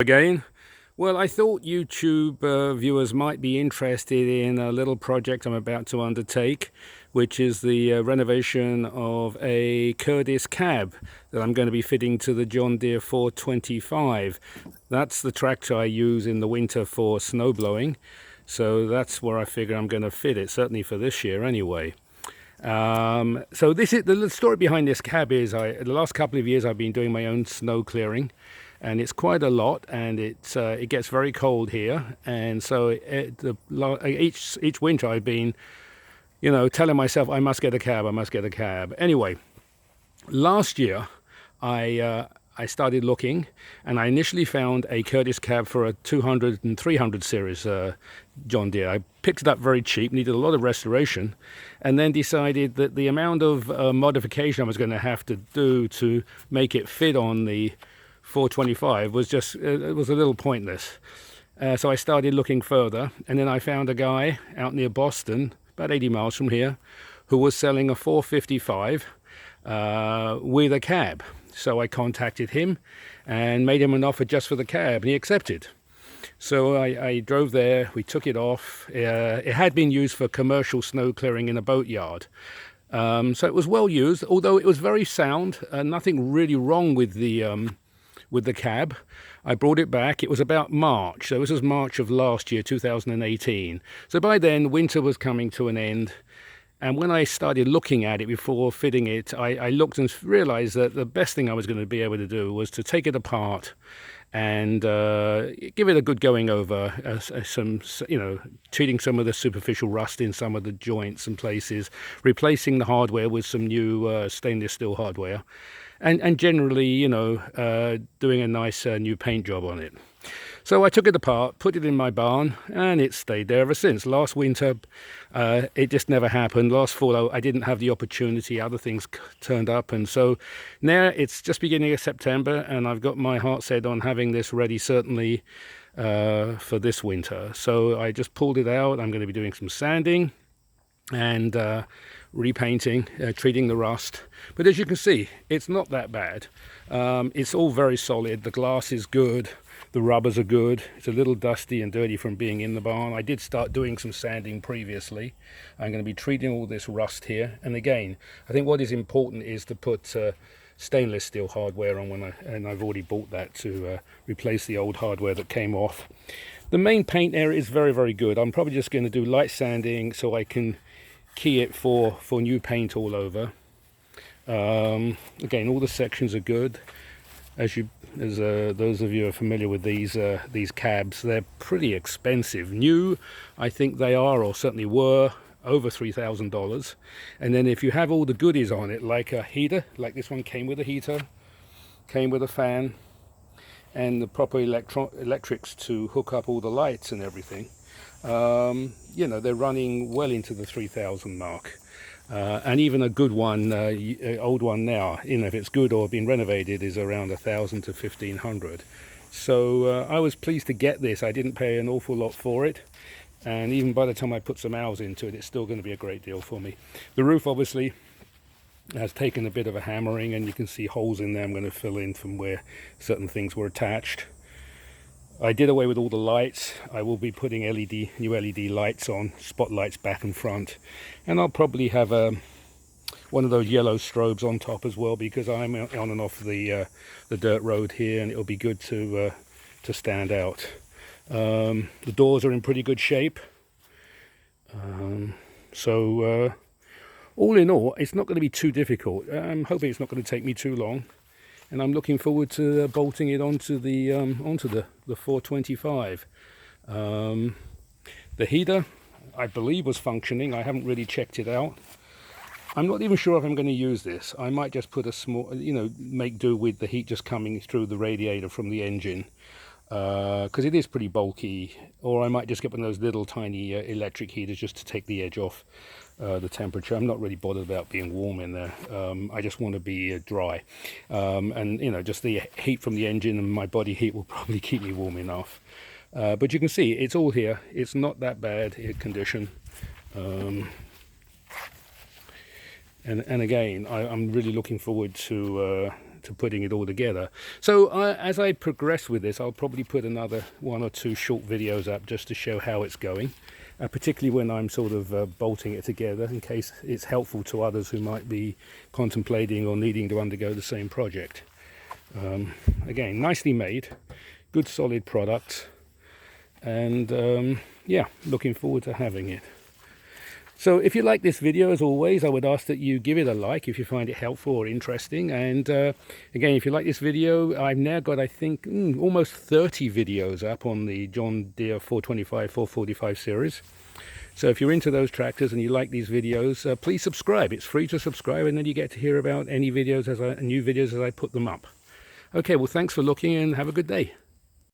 Again. Well, I thought YouTube viewers might be interested in a little project I'm about to undertake, which is the renovation of a Curtis cab that I'm going to be fitting to the John Deere 425. That's the tractor I use in the winter for snow blowing, so that's where I figure I'm going to fit it, certainly for this year anyway. So this is the story behind this cab is the last couple of years I've been doing my own snow clearing, and it's quite a lot, and it gets very cold here, and so each winter I've been, telling myself I must get a cab, I must get a cab. Anyway, last year I started looking, and I initially found a Curtis cab for a 200 and 300 series John Deere. I picked it up very cheap, needed a lot of restoration, and then decided that the amount of modification I was going to have to do to make it fit on the 425 was just, it was a little pointless. So I started looking further, and then I found a guy out near Boston, about 80 miles from here, who was selling a 455 with a cab. So I contacted him and made him an offer just for the cab, and he accepted. So I drove there, we took it off. It had been used for commercial snow clearing in a boatyard. So it was well used, although it was very sound, nothing really wrong with the cab. I brought it back. It was about March, so this was March of last year, 2018. So by then, winter was coming to an end. And when I started looking at it before fitting it, I looked and realized that the best thing I was going to be able to do was to take it apart and give it a good going over, treating some of the superficial rust in some of the joints and places, replacing the hardware with some new stainless steel hardware, and generally, doing a nice new paint job on it. So I took it apart, put it in my barn, and it's stayed there ever since. Last winter, it just never happened. Last fall, I didn't have the opportunity. Other things turned up. And so now it's just beginning of September, and I've got my heart set on having this ready, certainly, for this winter. So I just pulled it out. I'm going to be doing some sanding and repainting, treating the rust. But as you can see, it's not that bad. It's all very solid. The glass is good. The rubbers are good. It's a little dusty and dirty from being in the barn. I did start doing some sanding previously. I'm going to be treating all this rust here. And again, I think what is important is to put stainless steel hardware on and I've already bought that to replace the old hardware that came off. The main paint area is very, very good. I'm probably just going to do light sanding so I can key it for new paint all over. Again, all the sections are good. As those of you are familiar with these cabs, they're pretty expensive. New, I think they are, or certainly were, over $3,000. And then if you have all the goodies on it, like a heater, like this one came with a heater, came with a fan, and the proper electrics to hook up all the lights and everything, they're running well into the 3,000 mark. And even a good one, old one now, if it's good or been renovated, is around 1,000 to 1,500. So I was pleased to get this. I didn't pay an awful lot for it, and even by the time I put some hours into it, it's still going to be a great deal for me. The roof obviously has taken a bit of a hammering, and you can see holes in there I'm going to fill in from where certain things were attached. I did away with all the lights. I will be putting new LED lights on, spotlights back and front, and I'll probably have one of those yellow strobes on top as well, because I'm on and off the dirt road here, and it'll be good to stand out. The doors are in pretty good shape, so all in all, it's not going to be too difficult. I'm hoping it's not going to take me too long. And I'm looking forward to bolting it onto the 425. The heater, I believe, was functioning. I haven't really checked it out. I'm not even sure if I'm going to use this. I might just put a small, make do with the heat just coming through the radiator from the engine, because it is pretty bulky. Or I might just get one of those little tiny electric heaters just to take the edge off the temperature. I'm not really bothered about being warm in there. I just want to be dry, and just the heat from the engine and my body heat will probably keep me warm enough. But you can see it's all here. It's not that bad in condition, and again, I'm really looking forward to to putting it all together. So as I progress with this, I'll probably put another 1 or 2 short videos up just to show how it's going, particularly when I'm sort of bolting it together, in case it's helpful to others who might be contemplating or needing to undergo the same project. Again, nicely made, good solid product, and yeah, looking forward to having it. So if you like this video, as always, I would ask that you give it a like if you find it helpful or interesting. And again, if you like this video, I've now got, I think, almost 30 videos up on the John Deere 425, 445 series. So if you're into those tractors and you like these videos, please subscribe. It's free to subscribe, and then you get to hear about any videos new videos as I put them up. Okay, well, thanks for looking, and have a good day.